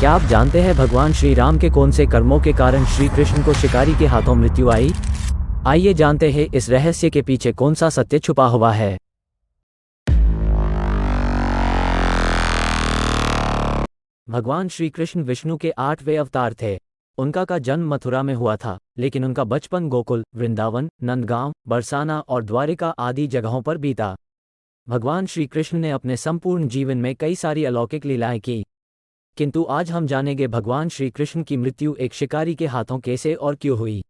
क्या आप जानते हैं भगवान श्री राम के कौन से कर्मों के कारण श्री कृष्ण को शिकारी के हाथों मृत्यु आई? आइए जानते हैं इस रहस्य के पीछे कौन सा सत्य छुपा हुआ है। भगवान श्री कृष्ण विष्णु के 8वें अवतार थे। उनका का जन्म मथुरा में हुआ था, लेकिन उनका बचपन गोकुल, वृंदावन, नंदगांव, बरसाना और द्वारिका आदि जगहों पर बीता। भगवान श्री कृष्ण ने अपने संपूर्ण जीवन में कई सारी अलौकिक लीलाएं की, किंतु आज हम जानेंगे भगवान श्री कृष्ण की मृत्यु एक शिकारी के हाथों कैसे और क्यों हुई।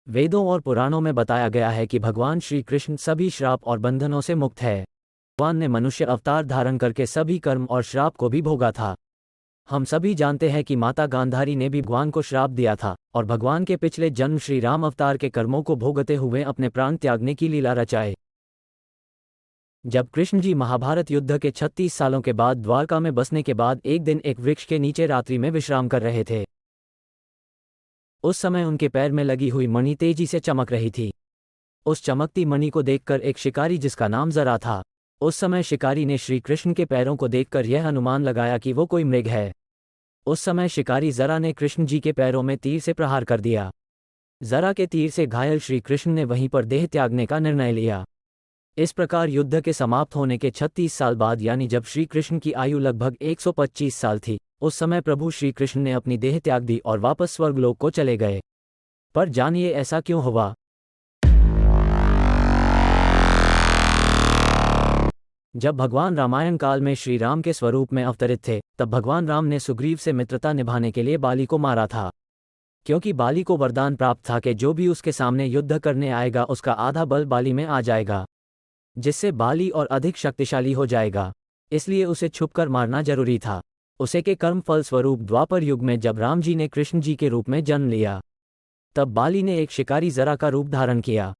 वेदों और पुराणों में बताया गया है कि भगवान श्री कृष्ण सभी श्राप और बंधनों से मुक्त है। भगवान ने मनुष्य अवतार धारण करके सभी कर्म और श्राप को भी भोगा था। हम सभी जानते हैं कि माता गांधारी ने भी भगवान को श्राप दिया था और भगवान के पिछले जन्म श्री राम अवतार के कर्मों को भोगते हुए अपने प्राण त्यागने की लीला रचाए। जब कृष्ण जी महाभारत युद्ध के 36 सालों के बाद द्वारका में बसने के बाद एक दिन एक वृक्ष के नीचे रात्रि में विश्राम कर रहे थे। उस समय उनके पैर में लगी हुई मणि तेजी से चमक रही थी। उस चमकती मणि को देखकर एक शिकारी जिसका नाम जरा था, उस समय शिकारी ने श्री कृष्ण के पैरों को देखकर यह अनुमान लगाया कि वो कोई मृग है। उस समय शिकारी जरा ने कृष्ण जी के पैरों में तीर से प्रहार कर दिया। जरा के तीर से घायल श्री कृष्ण ने वहीं पर देह त्यागने का निर्णय लिया। इस प्रकार युद्ध के समाप्त होने के 36 साल बाद, यानी जब श्री कृष्ण की आयु लगभग 125 साल थी, उस समय प्रभु श्री कृष्ण ने अपनी देह त्याग दी और वापस स्वर्गलोक को चले गए। पर जानिए ऐसा क्यों हुआ। जब भगवान रामायण काल में श्री राम के स्वरूप में अवतरित थे, तब भगवान राम ने सुग्रीव से मित्रता निभाने के लिए बाली को मारा था, क्योंकि बाली को वरदान प्राप्त था कि जो भी उसके सामने युद्ध करने आएगा उसका आधा बल बाली में आ जाएगा, जिससे बाली और अधिक शक्तिशाली हो जाएगा। इसलिए उसे छुपकर मारना जरूरी था। उसे के कर्म फल स्वरूप द्वापर युग में जब राम जी ने कृष्ण जी के रूप में जन्म लिया, तब बाली ने एक शिकारी जरा का रूप धारण किया।